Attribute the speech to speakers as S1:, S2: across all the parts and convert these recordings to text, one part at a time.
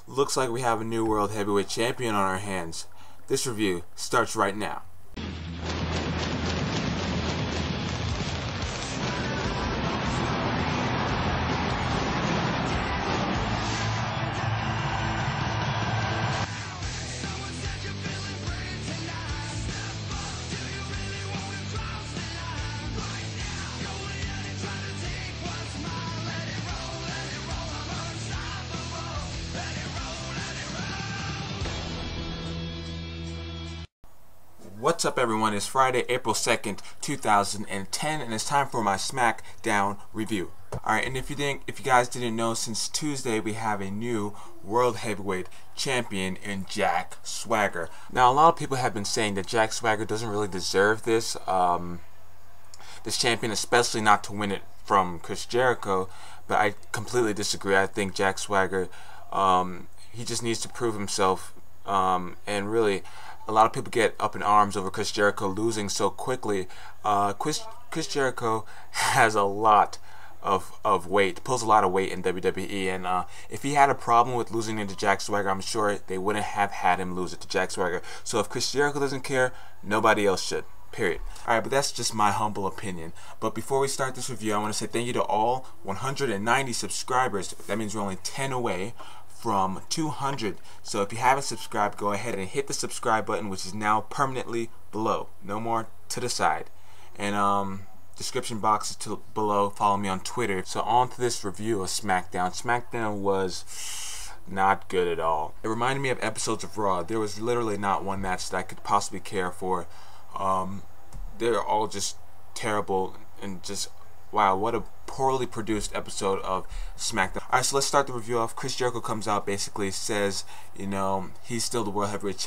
S1: Looks like we have a new World Heavyweight Champion on our hands. This review starts right now. What's up, everyone? It's Friday, April 2nd, 2010, and it's time for my SmackDown review. Alright, and if you guys didn't know, since Tuesday we have a new World Heavyweight Champion in Jack Swagger. Now, a lot of people have been saying that Jack Swagger doesn't really deserve this champion, especially not to win it from Chris Jericho, but I completely disagree. I think Jack Swagger, he just needs to prove himself, and really, a lot of people get up in arms over Chris Jericho losing so quickly. Chris Jericho has a lot of weight, pulls a lot of weight in WWE, and if he had a problem with losing it to Jack Swagger, I'm sure they wouldn't have had him lose it to Jack Swagger. So if Chris Jericho doesn't care, nobody else should. Period. Alright, but that's just my humble opinion. But before we start this review, I want to say thank you to all 190 subscribers. That means we're only 10 away from 200. So if you haven't subscribed, go ahead and hit the subscribe button, which is now permanently below, no more to the side, and description box is below. Follow me on Twitter. So on to this review of SmackDown. SmackDown was not good at all. It reminded me of episodes of Raw. There was literally not one match that I could possibly care for. They're all just terrible and just, wow, what a poorly produced episode of SmackDown. Alright, so let's start the review off. Chris Jericho comes out, basically says, you know, he's still the World Heavyweight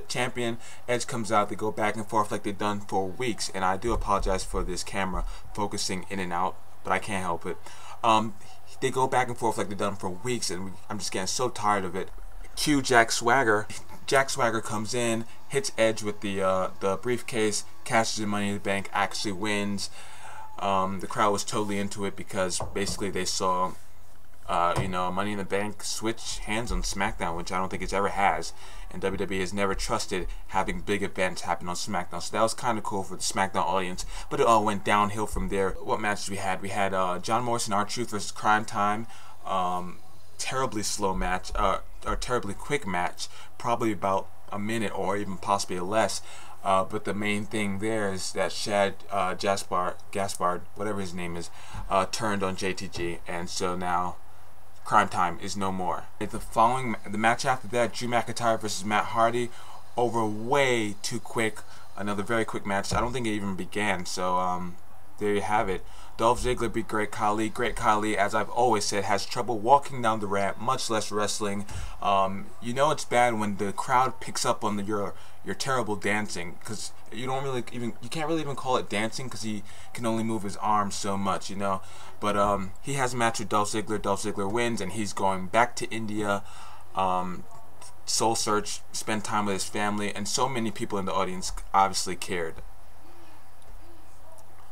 S1: Champion. Edge comes out, they go back and forth like they've done for weeks, and I do apologize for this camera focusing in and out, but I can't help it. They go back and forth like they've done for weeks, and I'm just getting so tired of it. Cue Jack Swagger. Jack Swagger comes in, hits Edge with the briefcase, cashes in Money in the Bank, actually wins. The crowd was totally into it because basically they saw, you know, Money in the Bank switch hands on SmackDown, which I don't think it ever has, and WWE has never trusted having big events happen on SmackDown. So that was kind of cool for the SmackDown audience, but it all went downhill from there. What matches we had? We had John Morrison, R-Truth versus Crime Time. Terribly slow match, or terribly quick match, probably about a minute or even possibly less. But the main thing there is that Shad Gaspard, whatever his name is, turned on JTG, and so now Crime Time is no more. The match after that, Drew McIntyre versus Matt Hardy, over way too quick. Another very quick match. I don't think it even began. So there you have it. Dolph Ziggler beat Great Khali. Great Khali, as I've always said, has trouble walking down the ramp, much less wrestling. You know it's bad when the crowd picks up on your terrible dancing, because you can't really even call it dancing because he can only move his arms so much, you know. But he has a match with Dolph Ziggler. Dolph Ziggler wins, and he's going back to India. Soul search, spend time with his family, and so many people in the audience obviously cared.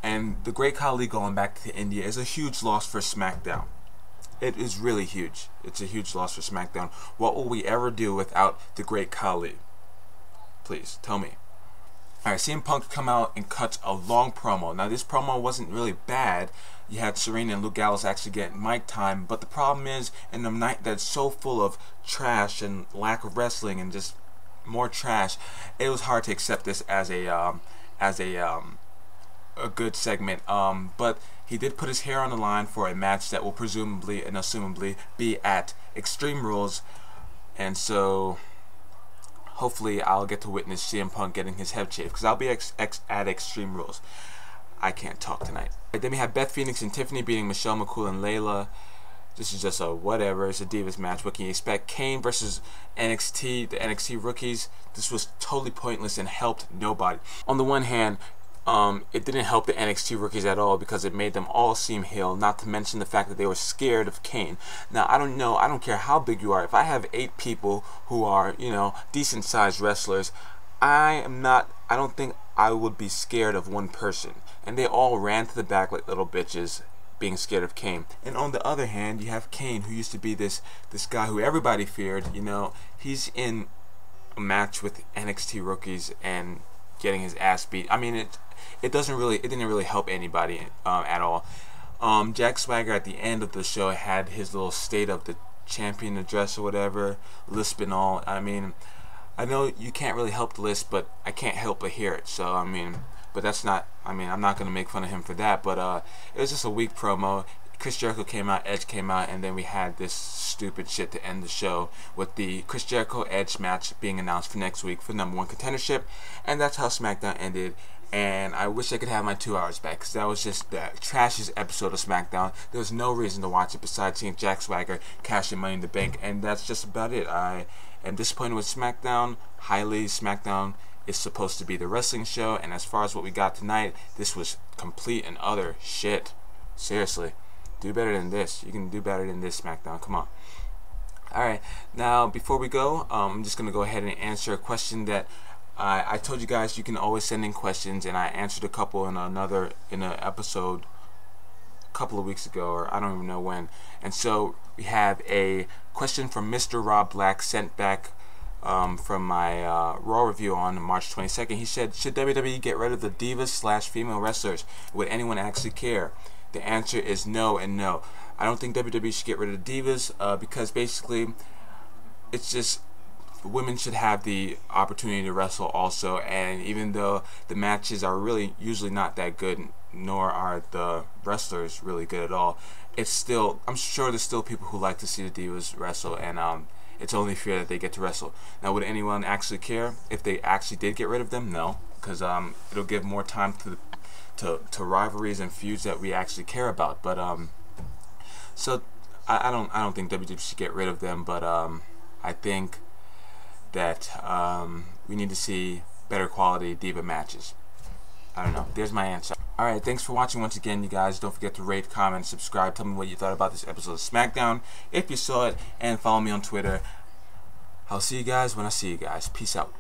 S1: And the Great Khali going back to India is a huge loss for SmackDown. It is really huge. It's a huge loss for SmackDown. What will we ever do without the Great Khali? Please, tell me. Alright, CM Punk come out and cuts a long promo. Now, this promo wasn't really bad. You had Serena and Luke Gallows actually getting mic time, but the problem is, in a night that's so full of trash and lack of wrestling and just more trash, it was hard to accept this as a good segment, but he did put his hair on the line for a match that will presumably and assumably be at Extreme Rules, and so hopefully I'll get to witness CM Punk getting his head shaved, because I'll be at Extreme Rules. I can't talk tonight. Then we have Beth Phoenix and Tiffany beating Michelle McCool and Layla. This is just a whatever. It's a Divas match. What can you expect? Kane versus NXT, the NXT rookies. This was totally pointless and helped nobody. On the one hand, it didn't help the NXT rookies at all because it made them all seem heel, not to mention the fact that they were scared of Kane. Now, I don't care how big you are. If I have 8 people who are, you know, decent sized wrestlers, I don't think I would be scared of one person. And they all ran to the back like little bitches being scared of Kane. And on the other hand, you have Kane, who used to be this guy who everybody feared. You know, he's in a match with NXT rookies and getting his ass beat. I mean, it didn't really help anybody at all. Jack Swagger at the end of the show had his little State of the Champion address or whatever, lisp and all. I mean, I know you can't really help the list, but I can't help but hear it. So I mean, but that's not. I mean, I'm not gonna make fun of him for that. But it was just a weak promo. Chris Jericho came out, Edge came out, and then we had this stupid shit to end the show with the Chris Jericho Edge match being announced for next week for #1 contendership, and that's how SmackDown ended. And I wish I could have my 2 hours back, because that was just the trashiest episode of SmackDown. There was no reason to watch it besides seeing Jack Swagger cash in Money in the Bank, and that's just about it. I am disappointed with SmackDown. Highly, SmackDown is supposed to be the wrestling show, and as far as what we got tonight, this was complete and utter shit. Seriously. Do better than this. You can do better than this, SmackDown. Come on. Alright, now before we go, I'm just going to go ahead and answer a question that I told you guys you can always send in questions, and I answered a couple in an episode a couple of weeks ago, or I don't even know when. And so we have a question from Mr. Rob Black sent back from my Raw review on March 22nd. He said, should WWE get rid of the divas/female wrestlers? Would anyone actually care? The answer is no and no. I don't think WWE should get rid of the divas because basically it's just women should have the opportunity to wrestle also, and even though the matches are really usually not that good, nor are the wrestlers really good at all, it's still, I'm sure there's still people who like to see the divas wrestle, and it's only fair that they get to wrestle. Now, would anyone actually care if they actually did get rid of them? No, because it'll give more time to rivalries and feuds that we actually care about. But so I don't think WWE should get rid of them, but I think that we need to see better quality diva matches. I don't know. There's my answer. Alright, thanks for watching once again, you guys. Don't forget to rate, comment, subscribe. Tell me what you thought about this episode of SmackDown, if you saw it, and follow me on Twitter. I'll see you guys when I see you guys. Peace out.